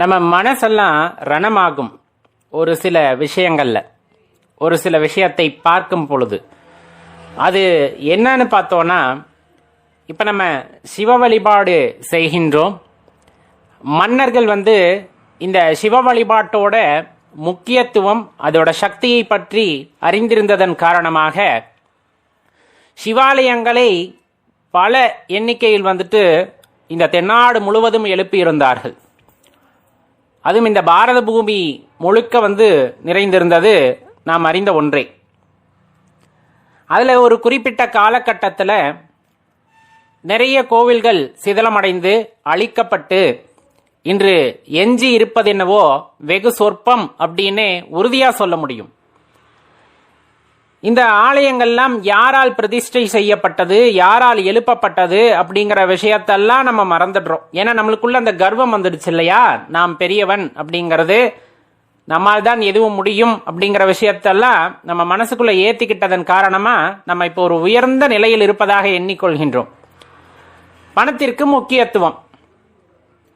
நம்ம மனசெல்லாம் ரணமாகும் ஒரு சில விஷயங்கள்ல, ஒரு சில விஷயத்தை பார்க்கும் பொழுது. அது என்னன்னு பார்த்தோன்னா, இப்போ நம்ம சிவ வழிபாடு செய்கின்றோம். மன்னர்கள் இந்த சிவ வழிபாட்டோட முக்கியத்துவம், அதோட சக்தியை பற்றி அறிந்திருந்ததன் காரணமாக சிவாலயங்களை பல எண்ணிக்கையில் இந்த தென்னாடு முழுவதும் எழுப்பியிருந்தார்கள். அதுவும் இந்த பாரத பூமி முழுக்க நிறைந்திருந்தது நாம் அறிந்த ஒன்றே. அதில் ஒரு குறிப்பிட்ட காலகட்டத்தில் நிறைய கோவில்கள் சிதலமடைந்து அழிக்கப்பட்டு இன்று எஞ்சி இருப்பதென்னவோ வெகு சொற்பம் அப்படின்னு உறுதியாக சொல்ல முடியும். இந்த ஆலயங்கள்லாம் யாரால் பிரதிஷ்டை செய்யப்பட்டது, யாரால் எழுப்பப்பட்டது அப்படிங்கிற விஷயத்தெல்லாம் நம்ம மறந்துடுறோம். ஏன்னா நம்மளுக்குள்ள அந்த கர்வம் வந்துடுச்சு இல்லையா, நாம் பெரியவன் அப்படிங்கிறது, நம்மால் தான் எதுவும் முடியும் அப்படிங்கிற விஷயத்தெல்லாம் நம்ம மனசுக்குள்ள ஏற்றிக்கிட்டதன் காரணமா நம்ம இப்போ ஒரு உயர்ந்த நிலையில் இருப்பதாக எண்ணிக்கொள்கின்றோம். பணத்திற்கு முக்கியத்துவம்,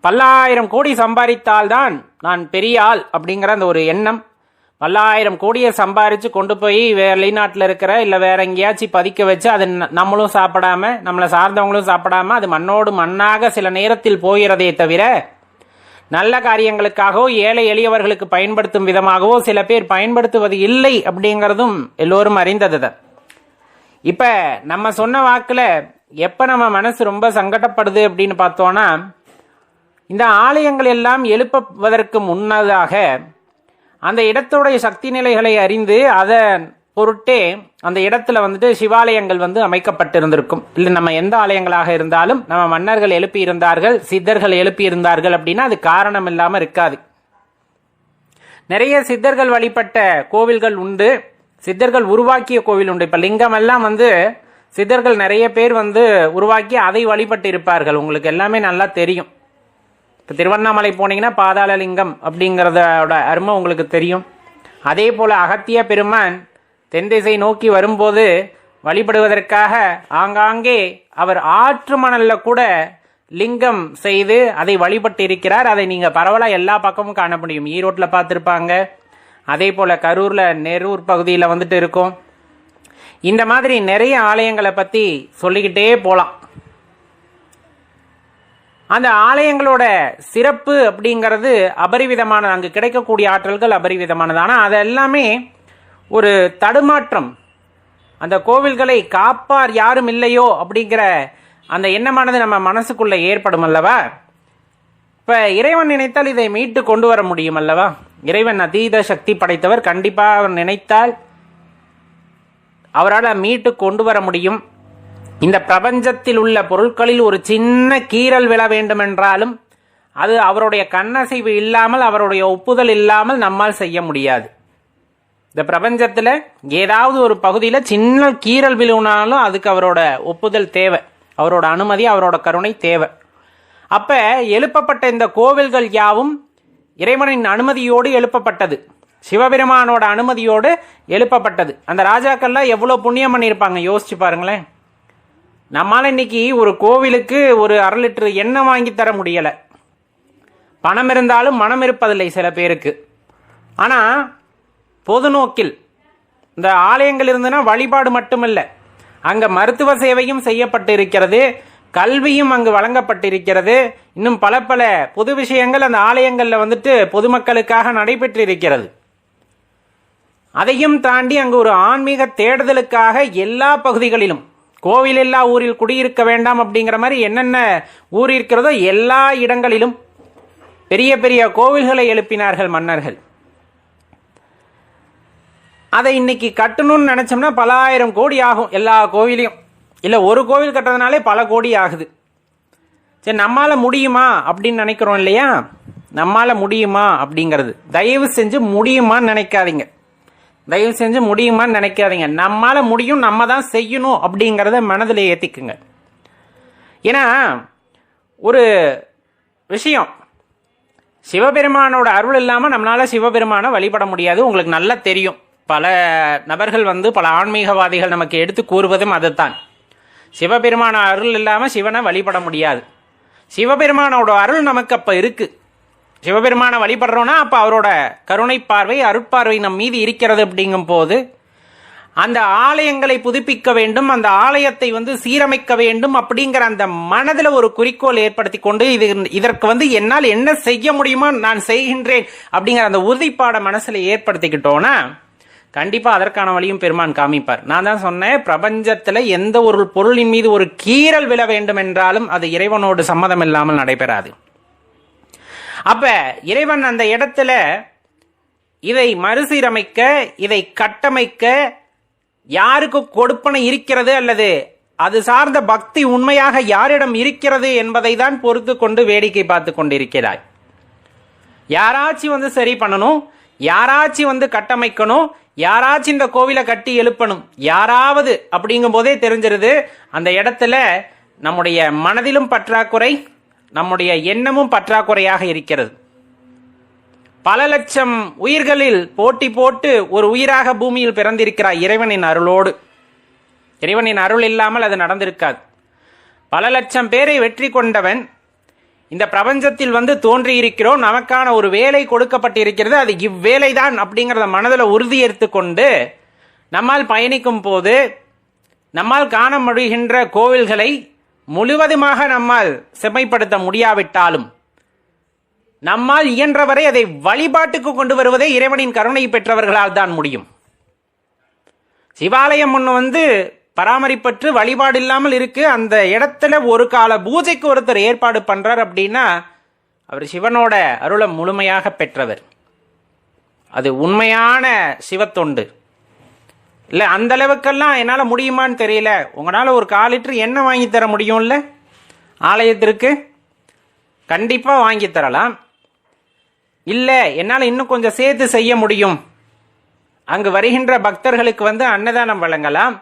பல்லாயிரம் கோடி சம்பாதித்தால்தான் நான் பெரிய ஆள் அப்படிங்கிற அந்த ஒரு எண்ணம். பல்லாயிரம் கோடியை சம்பாரித்து கொண்டு போய் வெளிநாட்டில் இருக்கிற இல்லை வேற எங்கேயாச்சும் பதிக்க வச்சு அது நம்மளும் சாப்பிடாம நம்மளை சார்ந்தவங்களும் சாப்பிடாம அது மண்ணோடு மண்ணாக சில நேரத்தில் போகிறதே தவிர நல்ல காரியங்களுக்காகவோ ஏழை எளியவர்களுக்கு பயன்படுத்தும் விதமாகவோ சில பேர் பயன்படுத்துவது இல்லை அப்படிங்கிறதும் எல்லோரும் அறிந்தது தான். இப்போ நம்ம சொன்ன வாக்கில் எப்போ நம்ம மனசு ரொம்ப சங்கடப்படுது அப்படின்னு பார்த்தோன்னா, இந்த ஆலயங்கள் எல்லாம் எழுப்புவதற்கு முன்னதாக அந்த இடத்துடைய சக்தி நிலைகளை அறிந்து அதன் பொருட்டே அந்த இடத்துல சிவாலயங்கள் அமைக்கப்பட்டிருந்திருக்கும். இல்லை நம்ம எந்த ஆலயங்களாக இருந்தாலும் நம்ம மன்னர்கள் எழுப்பி இருந்தார்கள், சித்தர்கள் எழுப்பி இருந்தார்கள் அப்படின்னா அது காரணம் இல்லாமல் இருக்காது. நிறைய சித்தர்கள் வழிபட்ட கோவில்கள் உண்டு, சித்தர்கள் உருவாக்கிய கோவில் உண்டு. இப்போ லிங்கம் எல்லாம் சித்தர்கள் நிறைய பேர் உருவாக்கி அதை வழிபட்டு இருப்பார்கள். உங்களுக்கு எல்லாமே நல்லா தெரியும். இப்போ திருவண்ணாமலை போனீங்கன்னா பாதாள லிங்கம் அப்படிங்கிறதோட அருமை உங்களுக்கு தெரியும். அதே போல் அகத்திய பெருமான் தென் திசை நோக்கி வரும்போது வழிபடுவதற்காக ஆங்காங்கே அவர் ஆற்று மணலில் கூட லிங்கம் செய்து அதை வழிபட்டு இருக்கிறார். அதை நீங்கள் பரவலாக எல்லா பக்கமும் காண முடியும். ஈரோட்டில் பார்த்துருப்பாங்க, அதே போல் கரூரில் நெரூர் பகுதியில் இருக்கும். இந்த மாதிரி நிறைய ஆலயங்களை பற்றி சொல்லிக்கிட்டே போகலாம். அந்த ஆலயங்களோட சிறப்பு அப்படிங்கிறது அபரிவிதமானது, அங்கு கிடைக்கக்கூடிய ஆற்றல்கள் அபரிவிதமானது. ஆனால் அது எல்லாமே ஒரு தடுமாற்றம். அந்த கோவில்களை காப்பார் யாரும் இல்லையோ அப்படிங்கிற அந்த எண்ணமானது நம்ம மனசுக்குள்ள ஏற்படும் அல்லவா. இப்போ இறைவன் நினைத்தால் இதை மீட்டு கொண்டு வர முடியும் அல்லவா. இறைவன் அதீத சக்தி படைத்தவர். கண்டிப்பாக அவர் நினைத்தால் அவரால் மீட்டு கொண்டு வர முடியும். இந்த பிரபஞ்சத்தில் உள்ள பொருட்களில் ஒரு சின்ன கீறல் விழ வேண்டுமென்றாலும் அது அவருடைய கண்ணசைவு இல்லாமல், அவருடைய ஒப்புதல் இல்லாமல் நம்மால் செய்ய முடியாது. இந்த பிரபஞ்சத்தில் ஏதாவது ஒரு பகுதியில் சின்ன கீறல் விழுனாலும் அதுக்கு அவரோட ஒப்புதல் தேவை, அவரோட அனுமதி, அவரோட கருணை தேவை. அப்போ எழுப்பப்பட்ட இந்த கோவில்கள் யாவும் இறைவனின் அனுமதியோடு எழுப்பப்பட்டது, சிவபெருமானோட அனுமதியோடு எழுப்பப்பட்டது. அந்த ராஜாக்கள்லாம் எவ்வளோ புண்ணியம் பண்ணியிருப்பாங்க யோசிச்சு பாருங்களேன். நம்மால் இன்னைக்கு ஒரு கோவிலுக்கு ஒரு 1/2 லிட்டர் எண்ணெய் வாங்கி தர முடியலை. பணம் இருந்தாலும் மனம் இருப்பதில்லை சில பேருக்கு. ஆனால் பொது நோக்கில் இந்த ஆலயங்கள் இருந்ததுன்னா வழிபாடு மட்டுமில்லை, அங்கே மருத்துவ சேவையும் செய்யப்பட்டு இருக்கிறது, கல்வியும் அங்கு வழங்கப்பட்டிருக்கிறது, இன்னும் பல பல பொது விஷயங்கள் அந்த ஆலயங்களில் பொதுமக்களுக்காக நடைபெற்று இருக்கிறது. அதையும் தாண்டி அங்கு ஒரு ஆன்மீக தேடுதலுக்காக எல்லா பகுதிகளிலும், கோவில் எல்லா ஊரில் குடியிருக்க வேண்டாம் அப்படிங்கிற மாதிரி என்னென்ன ஊர் இருக்கிறதோ எல்லா இடங்களிலும் பெரிய பெரிய கோவில்களை எழுப்பினார்கள் மன்னர்கள். அதை இன்னைக்கு கட்டணும்னு நினைச்சோம்னா பல ஆயிரம் கோடி ஆகும் எல்லா கோவிலையும். இல்லை ஒரு கோவில் கட்டுறதுனாலே பல கோடி ஆகுது. சரி, நம்மால முடியுமா அப்படின்னு நினைக்கிறோம் இல்லையா. நம்மால முடியுமா அப்படிங்கிறது தயவு செஞ்சு முடியுமான்னு நினைக்காதீங்க. தயவு செஞ்சு முடியுமான்னு நினைக்காதீங்க. நம்மால முடியும், நம்ம தான் செய்யணும் அப்படிங்கிறத மனதில் ஏற்றிக்குங்க. ஏன்னா ஒரு விஷயம், சிவபெருமானோட அருள் இல்லாமல் நம்மளால சிவபெருமானை வழிபட முடியாது. உங்களுக்கு நல்லா தெரியும். பல நபர்கள் பல ஆன்மீகவாதிகள் நமக்கு எடுத்து கூறுவதும் அதுதான். சிவபெருமான அருள் இல்லாமல் சிவனை வழிபட முடியாது. சிவபெருமானோட அருள் நமக்கு அப்போ இருக்கு. சிவபெருமானை வழிபடுறோன்னா அப்போ அவரோட கருணை பார்வை அருட்பார்வை நம் மீது இருக்கிறது அப்படிங்கும் போது அந்த ஆலயங்களை புதுப்பிக்க வேண்டும், அந்த ஆலயத்தை சீரமைக்க வேண்டும் அப்படிங்கிற அந்த மனதில் ஒரு குறிக்கோள் ஏற்படுத்தி கொண்டு இதற்கு என்னால் என்ன செய்ய முடியுமோ நான் செய்கின்றேன் அப்படிங்கிற அந்த உறுதிப்பாட மனசில் ஏற்படுத்திக்கிட்டோன்னா கண்டிப்பா அதற்கான வழியும் பெருமான் காமிப்பார். நான் தான் சொன்னேன், பிரபஞ்சத்துல எந்த ஒரு பொருளின் மீது ஒரு கீறல் விழ வேண்டும் என்றாலும் அது இறைவனோடு சம்மதம் இல்லாமல் நடைபெறாது. அப்ப இறைவன் அந்த இடத்துல இதை மறுசீரமைக்க, இதை கட்டமைக்க யாருக்கு கொடுப்பனை இருக்கிறது அல்லது அது சார்ந்த பக்தி உண்மையாக யாரிடம் இருக்கிறது என்பதை தான் பொறுத்து கொண்டு வேடிக்கை பார்த்து கொண்டிருக்கிறாய். யாராச்சும் சரி பண்ணணும், யாராச்சும் கட்டமைக்கணும், யாராச்சும் இந்த கோவிலை கட்டி எழுப்பணும், யாராவது அப்படிங்கும் போதே தெரிஞ்சிருது அந்த இடத்துல நம்முடைய மனதிலும் பற்றாக்குறை, நம்முடைய எண்ணமும் பற்றாக்குறையாக இருக்கிறது. பல லட்சம் உயிர்களில் போட்டி போட்டு ஒரு உயிராக பூமியில் பிறந்திருக்கிறார் இறைவனின் அருளோடு. இறைவனின் அருள் இல்லாமல் அது நடந்திருக்காது. பல லட்சம் பேரை வெற்றி கொண்டவன். இந்த பிரபஞ்சத்தில் தோன்றியிருக்கிறோம், நமக்கான ஒரு வேலை கொடுக்கப்பட்டிருக்கிறது, அது இவ்வேலைதான் அப்படிங்கிறத மனதில் உறுதி எடுத்துக்கொண்டு நம்மால் பயணிக்கும் போது நம்மால் காண முடிகின்ற கோவில்களை முழுவதுமாக நம்மால் செம்மைப்படுத்த முடியாவிட்டாலும் நம்மால் இயன்றவரை அதை வழிபாட்டுக்கு கொண்டு வருவதே இறைவனின் கருணை பெற்றவர்களால் தான் முடியும். சிவாலயம் ஒன்று பராமரிப்பற்று வழிபாடு இல்லாமல் இருக்கு, அந்த இடத்துல ஒரு கால பூஜைக்கு ஒருத்தர் ஏற்பாடு பண்றார் அப்படின்னா அவர் சிவனோட அருளை முழுமையாக பெற்றவர். அது உண்மையான சிவத்தொண்டு இல்லை. அந்த அளவுக்கெல்லாம் என்னால் முடியுமான்னு தெரியல. உங்களால் ஒரு 1/4 லிட்டர் எண்ணெய் வாங்கி தர முடியும்ல ஆலயத்திற்கு? கண்டிப்பாக வாங்கி தரலாம். இல்லை என்னால் இன்னும் கொஞ்சம் சேர்த்து செய்ய முடியும், அங்கு வருகின்ற பக்தர்களுக்கு அன்னதானம் வழங்கலாம்.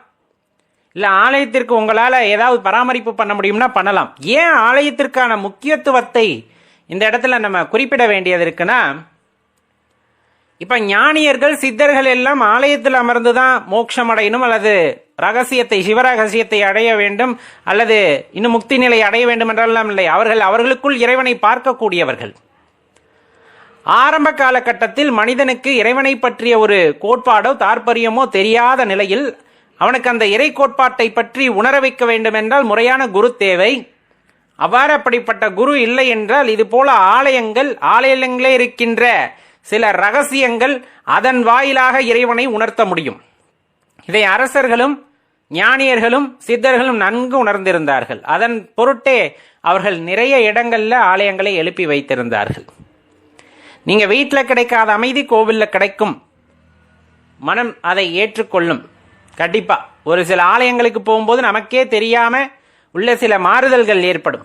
இல்லை ஆலயத்திற்கு உங்களால் ஏதாவது பராமரிப்பு பண்ண முடியும்னா பண்ணலாம். ஏன் ஆலயத்திற்கான முக்கியத்துவத்தை இந்த இடத்துல நம்ம குறிப்பிட வேண்டியது இருக்குன்னா, இப்போ ஞானியர்கள் சித்தர்கள் எல்லாம் ஆலயத்தில் அமர்ந்து தான் மோட்சம் அடையணும் அல்லது ரகசியத்தை சிவரகசியத்தை அடைய வேண்டும் அல்லது இன்னும் முக்தி நிலை அடைய வேண்டும் என்றெல்லாம் இல்லை. அவர்களுக்குள் இறைவனை பார்க்கக்கூடியவர்கள். ஆரம்ப காலகட்டத்தில் மனிதனுக்கு இறைவனை பற்றிய ஒரு கோட்பாடோ தாற்பயமோ தெரியாத நிலையில் அவனுக்கு அந்த இறை கோட்பாட்டை பற்றி உணர வைக்க வேண்டும் என்றால் முறையான குரு தேவை. அவ்வாறு அப்படிப்பட்ட குரு இல்லை என்றால் இது போல ஆலயங்களே இருக்கின்ற சில ரகசியங்கள் அதன் வாயிலாக இறைவனை உணர்த்த முடியும். இதை அரசர்களும் ஞானியர்களும் சித்தர்களும் நன்கு உணர்ந்திருந்தார்கள். அதன் பொருட்டே அவர்கள் நிறைய இடங்கள்ல ஆலயங்களை எழுப்பி வைத்திருந்தார்கள். நீங்க வீட்டில் கிடைக்காத அமைதி கோவில்ல கிடைக்கும். மனம் அதை ஏற்றுக்கொள்ளும். கண்டிப்பா ஒரு சில ஆலயங்களுக்கு போகும்போது நமக்கே தெரியாம உள்ள சில மாறுதல்கள் ஏற்படும்.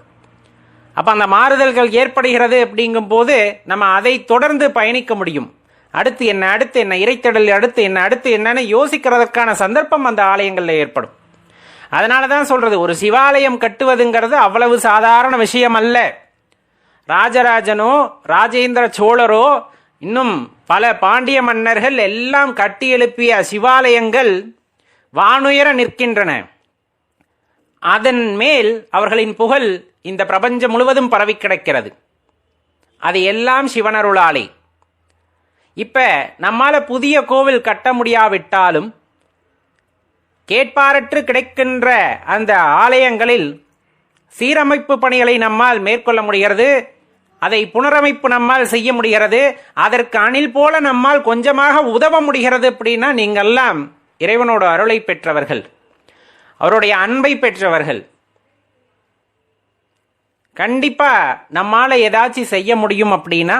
அப்ப அந்த மாறுதல்கள் ஏற்படுகிறது அப்படிங்கும் போது நம்ம அதை தொடர்ந்து பயணிக்க முடியும். அடுத்து என்ன இறைத்தடல் அடுத்து என்னன்னு யோசிக்கிறதுக்கான சந்தர்ப்பம் அந்த ஆலயங்கள்ல ஏற்படும். அதனாலதான் சொல்றது, ஒரு சிவாலயம் கட்டுவதுங்கிறது அவ்வளவு சாதாரண விஷயம் அல்ல. ராஜராஜனோ ராஜேந்திர சோழரோ இன்னும் பல பாண்டிய மன்னர்கள் எல்லாம் கட்டி எழுப்பிய சிவாலயங்கள் வானுயர நிற்கின்றன. அதன் மேல் அவர்களின் புகழ் இந்த பிரபஞ்சம் முழுவதும் பரவி கிடக்கிறது. அது எல்லாம் சிவனருளாலே. இப்ப நம்மால புதிய கோவில் கட்ட முடியாவிட்டாலும் கேட்பாரற்று கிடைக்கின்ற அந்த ஆலயங்களில் சீரமைப்பு பணிகளை நம்மால் மேற்கொள்ள முடிகிறது. அதை புனரமைப்பு நம்மால் செய்ய முடிகிறது. அதற்கு அணில் போல நம்மால் கொஞ்சமாக உதவ முடிகிறது. அப்படின்னா நீங்கள்லாம் இறைவனோட அருளை பெற்றவர்கள், அவருடைய அன்பை பெற்றவர்கள். கண்டிப்பா நம்மால ஏதாச்சும் செய்ய முடியும் அப்படின்னா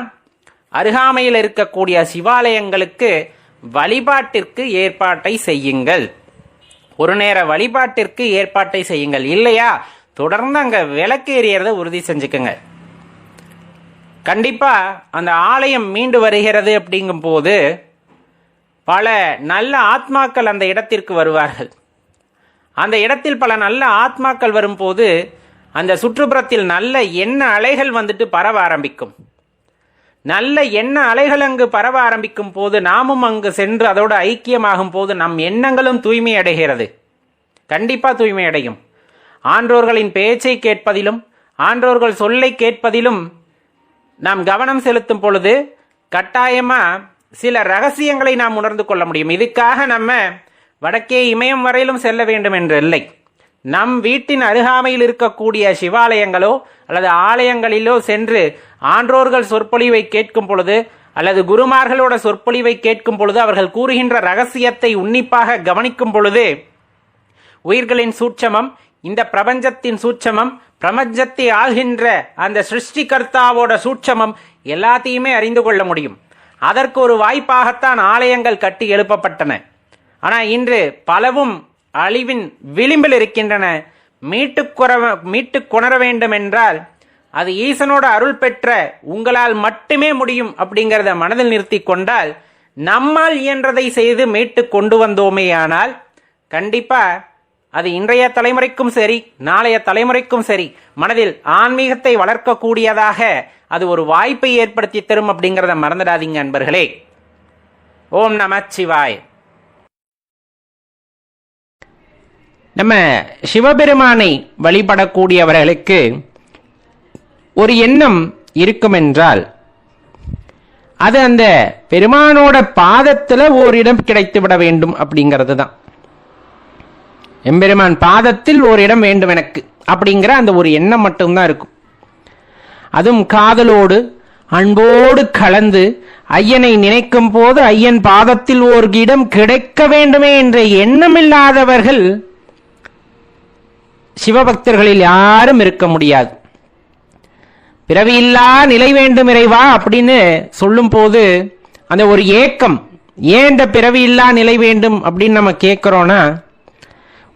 அருகாமையில் இருக்கக்கூடிய சிவாலயங்களுக்கு வழிபாட்டிற்கு ஏற்பாட்டை செய்யுங்கள். ஒரு நேர வழிபாட்டிற்கு ஏற்பாட்டை செய்யுங்கள். இல்லையா தொடர்ந்து அங்க விளக்கு எரியறதை உறுதி செஞ்சுக்குங்க. கண்டிப்பா அந்த ஆலயம் மீண்டு வருகிறது அப்படிங்கும் போது பல நல்ல ஆத்மாக்கள் அந்த இடத்திற்கு வருவார்கள். அந்த இடத்தில் பல நல்ல ஆத்மாக்கள் வரும்போது அந்த சுற்றுப்புறத்தில் நல்ல எண்ண அலைகள் பரவ ஆரம்பிக்கும். நல்ல எண்ண அலைகள் அங்கு பரவ ஆரம்பிக்கும் போது நாமும் அங்கு சென்று அதோடு ஐக்கியமாகும் போது நம் எண்ணங்களும் தூய்மை அடைகிறது. கண்டிப்பா தூய்மை அடையும். ஆன்றோர்களின் பேச்சை கேட்பதிலும் ஆன்றோர்கள் சொல்லை கேட்பதிலும் நாம் கவனம் செலுத்தும் பொழுது கட்டாயமா சில ரகசியங்களை நாம் உணர்ந்து கொள்ள முடியும். இதுக்காக நம்ம வடக்கே இமயம் வரையிலும் செல்ல வேண்டும் என்று இல்லை. நம் வீட்டின் அருகாமையில் இருக்கக்கூடிய சிவாலயங்களோ அல்லது ஆலயங்களிலோ சென்று ஆன்றோர்கள் சொற்பொழிவை கேட்கும் பொழுது அல்லது குருமார்களோட சொற்பொழிவை கேட்கும் பொழுது அவர்கள் கூறுகின்ற ரகசியத்தை உன்னிப்பாக கவனிக்கும் பொழுது உயிர்களின் சூட்சமம், இந்த பிரபஞ்சத்தின் சூட்சமம், பிரபஞ்சத்தை ஆள்கின்ற அந்த சிருஷ்டிகர்த்தாவோட சூட்சமம் எல்லாத்தையுமே அறிந்து கொள்ள முடியும். அதற்கு ஒரு வாய்ப்பாகத்தான் ஆலயங்கள் கட்டி எழுப்பப்பட்டன. ஆனால் இன்று பலவும் அழிவின் விளிம்பில் இருக்கின்றன. மீட்டு கொணர வேண்டும் என்றால் அது ஈசனோட அருள் பெற்ற உங்களால் மட்டுமே முடியும் அப்படிங்கிறத மனதில் நிறுத்தி கொண்டால், நம்மால் இயன்றதை செய்து மீட்டு கொண்டு வந்தோமேயானால் கண்டிப்பா அது இன்றைய தலைமுறைக்கும் சரி நாளைய தலைமுறைக்கும் சரி மனதில் ஆன்மீகத்தை வளர்க்கக்கூடியதாக அது ஒரு வாய்ப்பை ஏற்படுத்தி தரும் அப்படிங்கிறத மறந்துடாதீங்க அன்பர்களே. ஓம் நமச்சிவாய. நம்ம சிவபெருமானை வழிபடக்கூடியவர்களுக்கு ஒரு எண்ணம் இருக்கும் என்றால் அது அந்த பெருமானோட பாதத்தில் ஓரிடம் கிடைத்து விட வேண்டும் அப்படிங்கிறது தான். எம்பெருமான் பாதத்தில் ஒரு இடம் வேண்டும் எனக்கு அப்படிங்கிற அந்த ஒரு எண்ணம் மட்டும்தான் இருக்கும். அதுவும் காதலோடு அன்போடு கலந்து ஐயனை நினைக்கும் போது ஐயன் பாதத்தில் ஒரு இடம் கிடைக்க வேண்டுமே என்ற எண்ணம் இல்லாதவர்கள் சிவபக்தர்களில் யாரும் இருக்க முடியாது. பிறவியில்லா நிலை வேண்டும் இறைவா அப்படின்னு சொல்லும் போது அந்த ஒரு ஏக்கம், ஏன் இந்த பிறவியில்லா நிலை வேண்டும் அப்படின்னு நம்ம கேட்கிறோம்னா,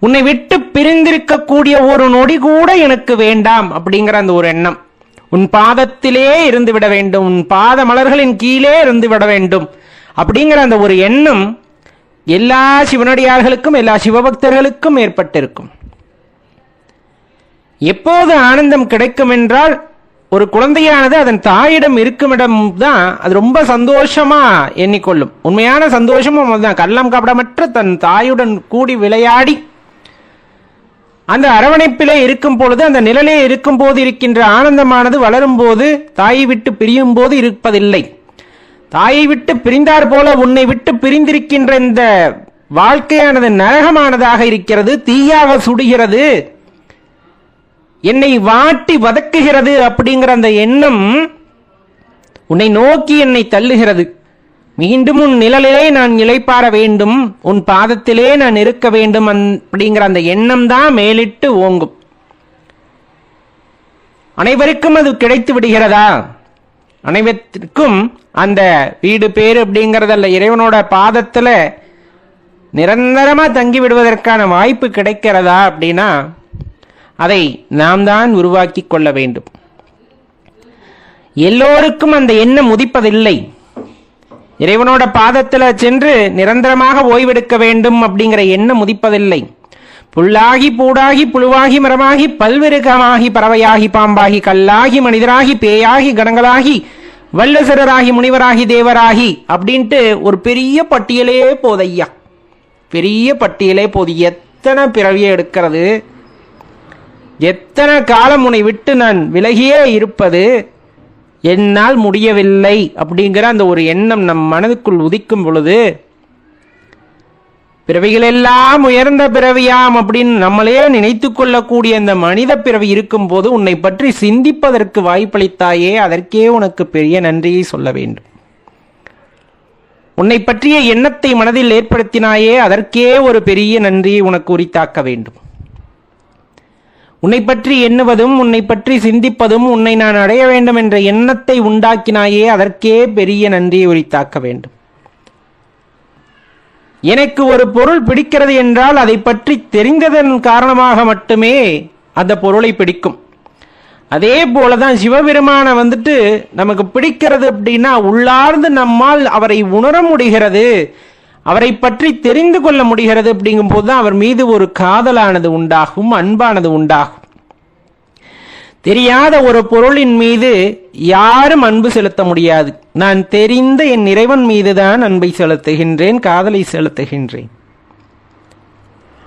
உன்னை விட்டு பிரிந்திருக்கக்கூடிய ஒரு நொடி கூட எனக்கு வேண்டாம் அப்படிங்கிற அந்த ஒரு எண்ணம். உன் பாதத்திலே இருந்து விட வேண்டும், உன் பாத மலர்களின் கீழே இருந்து விட வேண்டும் அப்படிங்கிற அந்த ஒரு எண்ணம் எல்லா சிவனடியார்களுக்கும் எல்லா சிவபக்தர்களுக்கும் ஏற்பட்டிருக்கும். எப்போது ஆனந்தம் கிடைக்கும் என்றால், ஒரு குழந்தையானது அதன் தாயிடம் இருக்குமிடம் தான் அது ரொம்ப சந்தோஷமா எண்ணிக்கொள்ளும். உண்மையான சந்தோஷமும் அதுதான். கள்ளம் கபடமற்ற தன் தாயுடன் கூடி விளையாடி அந்த அரவணைப்பிலே இருக்கும் பொழுது, அந்த நிழலே இருக்கும் போது இருக்கின்ற ஆனந்தமானது வளரும் போது தாயை விட்டு பிரியும் போது இருப்பதில்லை. தாயை விட்டு பிரிந்தார் போல உன்னை விட்டு பிரிந்திருக்கின்ற இந்த வாழ்க்கையானது நரகமானதாக இருக்கிறது, தீயாக சுடுகிறது, என்னை வாட்டி வதக்குகிறது அப்படிங்கிற அந்த எண்ணம் உன்னை நோக்கி என்னை தள்ளுகிறது. மீண்டும் உன் நிழலிலே நான் இளைப்பாற வேண்டும், உன் பாதத்திலே நான் இருக்க வேண்டும் அப்படிங்கிற அந்த எண்ணம் தான் மேலிட்டு ஓங்கும். அனைவருக்கும் அது கிடைத்து விடுகிறதா? அனைவருக்கும் அந்த வீடு பேரு அப்படிங்கறதல்ல, இறைவனோட பாதத்துல நிரந்தரமா தங்கி விடுவதற்கான வாய்ப்பு கிடைக்கிறதா அப்படின்னா அதை நாம் தான் உருவாக்கி கொள்ள வேண்டும். எல்லோருக்கும் அந்த எண்ணம் உதிப்பதில்லை. இறைவனோட பாதத்தில் சென்று நிரந்தரமாக ஓய்வெடுக்க வேண்டும் அப்படிங்கிற எண்ணம் உதிப்பதில்லை. புல்லாகி பூடாகி புழுவாகி மரமாகி பல்விருகமாகி பறவையாகி பாம்பாகி கல்லாகி மனிதராகி பேயாகி கணங்களாகி வல்லசரராகி முனிவராகி தேவராகி அப்படின்ட்டு ஒரு பெரிய பட்டியலே போதையா, பெரிய பட்டியலே போது. எத்தனை பிறவியை எடுக்கிறது, எத்தனை காலம் உன்னை விட்டு நான் விலகியே இருப்பது, என்னால் முடியவில்லை அப்படிங்கிற அந்த ஒரு எண்ணம் நம் மனதுக்குள் உதிக்கும் பொழுது, பிறவிகளெல்லாம் உயர்ந்த பிறவியாம் அப்படின்னு நம்மளே நினைத்து கொள்ளக்கூடிய அந்த மனித பிறவி இருக்கும் போது உன்னை பற்றி சிந்திப்பதற்கு வாய்ப்பளித்தாயே, அதற்கே உனக்கு பெரிய நன்றியை சொல்ல வேண்டும். உன்னை பற்றிய எண்ணத்தை மனதில் ஏற்படுத்தினாயே, அதற்கே ஒரு பெரிய நன்றியை உனக்கு உரித்தாக்க வேண்டும். உன்னை பற்றி எண்ணுவதும் உன்னை பற்றி சிந்திப்பதும் உன்னை நான் அடைய வேண்டும் என்ற எண்ணத்தை உண்டாக்கினாயே, அதற்கே பெரிய நன்றியை உரித்தாக்க வேண்டும். எனக்கு ஒரு பொருள் பிடிக்கிறது என்றால் அதை பற்றி தெரிந்ததன் காரணமாக மட்டுமே அந்த பொருளை பிடிக்கும். அதே போலதான் சிவபெருமான நமக்கு பிடிக்கிறது அப்படின்னா உள்ளார்ந்து நம்மால் அவரை உணர முடிகிறது, அவரை பற்றி தெரிந்து கொள்ள முடிகிறது. அப்படிங்கும் போதுதான் அவர் மீது ஒரு காதலானது உண்டாகும், அன்பானது உண்டாகும். தெரியாத ஒரு பொருளின் மீது யாரும் அன்பு செலுத்த முடியாது. நான் தெரிந்த என் இறைவன் மீதுதான் அன்பை செலுத்துகின்றேன், காதலை செலுத்துகின்றேன்.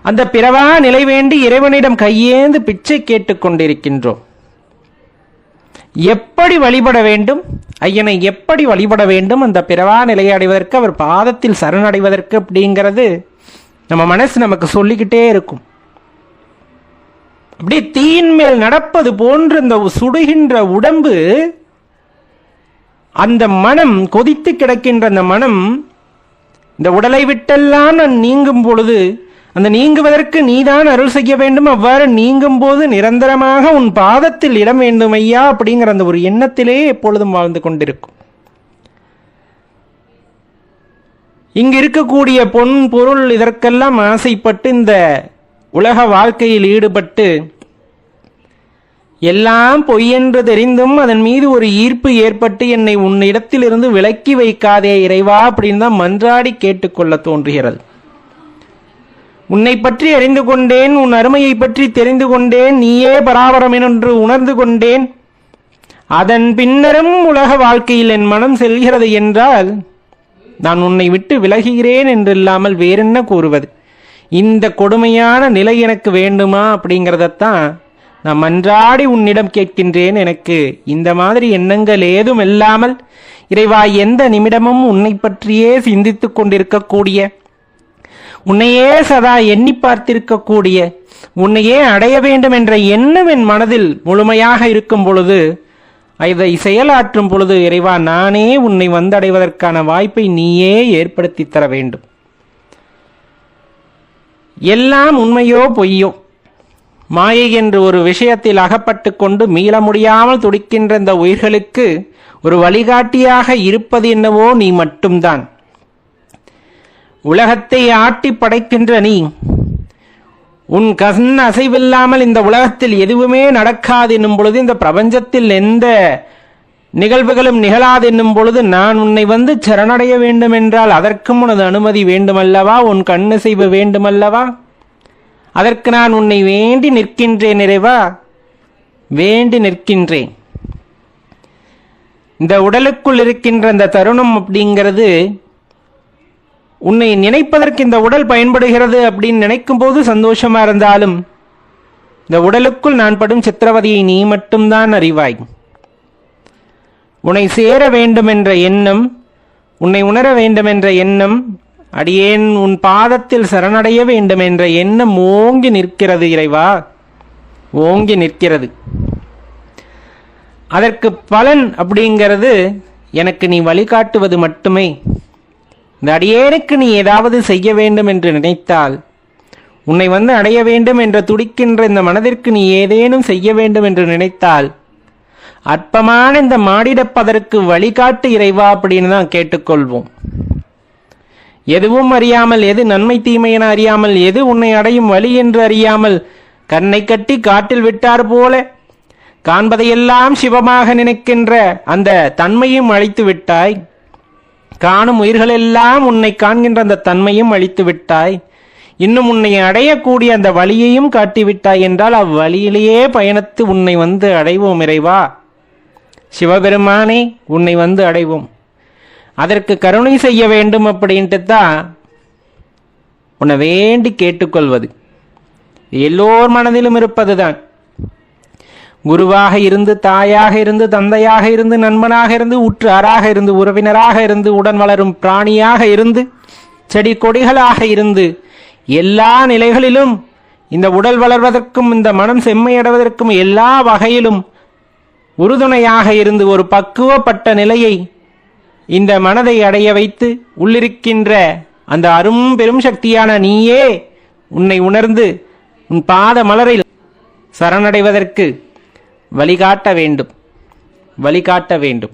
அந்த பிறவா நிலை வேண்டி இறைவனிடம் கையேந்து பிச்சை கேட்டுக் கொண்டிருக்கின்றோம். எப்படி வழிபட வேண்டும், ஐயனை எப்படி வழிபட வேண்டும், அந்த பிறவா நிலையை அடைவதற்கு, அவர் பாதத்தில் சரணடைவதற்கு அப்படிங்கிறது நம்ம மனசு நமக்கு சொல்லிக்கிட்டே இருக்கும். அப்படியே தீயின் மேல் நடப்பது போன்று இந்த சுடுகின்ற உடம்பு, அந்த மனம், கொதித்து கிடக்கின்ற அந்த மனம், இந்த உடலை விட்டெல்லாம் நான் நீங்கும் பொழுது, அந்த நீங்குவதற்கு நீதான் அருள் செய்ய வேண்டும், அவ்வாறு நீங்கும் போது நிரந்தரமாக உன் பாதத்தில் இடம் வேண்டும் ஐயா அப்படிங்கிற அந்த ஒரு எண்ணத்திலே எப்பொழுதும் வாழ்ந்து கொண்டிருக்கும். இங்கு இருக்கக்கூடிய பொன் பொருள் இதற்கெல்லாம் ஆசைப்பட்டு இந்த உலக வாழ்க்கையில் ஈடுபட்டு எல்லாம் பொய்யென்று தெரிந்தும் அதன் மீது ஒரு ஈர்ப்பு ஏற்பட்டு என்னை உன்னிடத்திலிருந்து விலக்கி வைக்காதே இறைவா அப்படின்னு தான் மன்றாடி கேட்டுக்கொள்ள தோன்றுகிறது. உன்னை பற்றி அறிந்து கொண்டேன், உன் அருமையை பற்றி தெரிந்து கொண்டேன், நீயே பராபரம் என்று உணர்ந்து கொண்டேன். அதன் பின்னரும் உலக வாழ்க்கையில் என் மனம் செல்கிறது என்றால் நான் உன்னை விட்டு விலகுகிறேன் என்றில்லாமல் வேறென்ன கூறுவது? இந்த கொடுமையான நிலை எனக்கு வேண்டுமா அப்படிங்கிறதத்தான் நான் மன்றாடி உன்னிடம் கேட்கின்றேன். எனக்கு இந்த மாதிரி எண்ணங்கள் ஏதும் இல்லாமல் இறைவா எந்த நிமிடமும் உன்னை பற்றியே சிந்தித்துக் கொண்டிருக்கக்கூடிய, உன்னையே சதா எண்ணி பார்த்திருக்கக்கூடிய, உன்னையே அடைய வேண்டும் என்ற எண்ணம் என் மனதில் முழுமையாக இருக்கும் பொழுது, இதை செயலாற்றும் பொழுது இறைவா நானே உன்னை வந்தடைவதற்கான வாய்ப்பை நீயே ஏற்படுத்தி தர வேண்டும். எல்லாம் உண்மையோ பொய்யோ, மாயை என்று ஒரு விஷயத்தில் அகப்பட்டு கொண்டு மீள முடியாமல் துடிக்கின்ற இந்த உயிர்களுக்கு ஒரு வழிகாட்டியாக இருப்பது என்னவோ நீ மட்டும்தான். உலகத்தை ஆட்டி படைக்கின்ற நீ, உன் கண் அசைவில்லாமல் இந்த உலகத்தில் எதுவுமே நடக்காது என்னும் பொழுது, இந்த பிரபஞ்சத்தில் எந்த நிகழ்வுகளும் நிகழாது என்னும் பொழுது, நான் உன்னை வந்து சரணடைய வேண்டும் என்றால் அதற்கும் உனது அனுமதி வேண்டுமல்லவா, உன் கண்ணசைவு வேண்டுமல்லவா? அதற்கு நான் உன்னை வேண்டி நிற்கின்றேன் இறைவா, வேண்டி நிற்கின்றேன். இந்த உடலுக்குள் இருக்கின்ற இந்த தருணம் அப்படிங்கிறது, உன்னை நினைப்பதற்கு இந்த உடல் பயன்படுகிறது அப்படின்னு நினைக்கும் போது சந்தோஷமா இருந்தாலும், இந்த உடலுக்குள் நான் படும் சித்திரவதையை நீ மட்டும்தான் அறிவாய். உன்னை சேர வேண்டும் என்ற எண்ணம், உன்னை உணர வேண்டும் என்ற எண்ணம், அடியேன் உன் பாதத்தில் சரணடைய வேண்டும் என்ற எண்ணம் ஓங்கி நிற்கிறது இறைவா, ஓங்கி நிற்கிறது. அதற்கு பலன் அப்படிங்கிறது எனக்கு நீ வழிகாட்டுவது மட்டுமே. இந்த அடியேனுக்கு நீ ஏதாவது செய்ய வேண்டும் என்று நினைத்தால், உன்னை வந்து அடைய வேண்டும் என்ற துடிக்கின்ற இந்த மனதிற்கு நீ ஏதேனும் செய்ய வேண்டும் என்று நினைத்தால், அற்பமான இந்த மாடிடப்பதற்கு வழிகாட்டு இறைவா அப்படின்னு தான் கேட்டுக்கொள்வோம். எதுவும் அறியாமல், எது நன்மை தீமை என அறியாமல், எது உன்னை அடையும் வழி என்று அறியாமல், கண்ணை கட்டி காட்டில் விட்டார் போல காண்பதையெல்லாம் சிவமாக நினைக்கின்ற அந்த தன்மையும் அழித்து விட்டாய். காணும் உயிர்களெல்லாம் உன்னை காண்கின்ற அந்த தன்மையும் அழித்து விட்டாய். இன்னும் உன்னை அடையக்கூடிய அந்த வழியையும் காட்டிவிட்டாய் என்றால், அவ்வழியிலேயே பயணித்து உன்னை வந்து அடைவோம் இறைவா. சிவபெருமானே, உன்னை வந்து அடைவோம். அதற்கு கருணை செய்ய வேண்டும் அப்படின்ட்டு தான் உன்னை வேண்டி கேட்டுக்கொள்வது. எல்லோர் மனதிலும் இருப்பதுதான். குருவாக இருந்து, தாயாக இருந்து, தந்தையாக இருந்து, நண்பனாக இருந்து, உற்றாராக இருந்து, உறவினராக இருந்து, உடன் வளரும் பிராணியாக இருந்து, செடி கொடிகளாக இருந்து, எல்லா நிலைகளிலும் இந்த உடல் வளர்வதற்கும் இந்த மனம் செம்மையடைவதற்கும் எல்லா வகையிலும் உறுதுணையாக இருந்து ஒரு பக்குவப்பட்ட நிலையை இந்த மனதை அடைய வைத்து உள்ளிருக்கின்ற அந்த அரும் பெரும் சக்தியான நீயே உன்னை உணர்ந்து உன் பாத மலரில் சரணடைவதற்கு வழிகாட்ட வேண்டும், வழிகாட்ட வேண்டும்.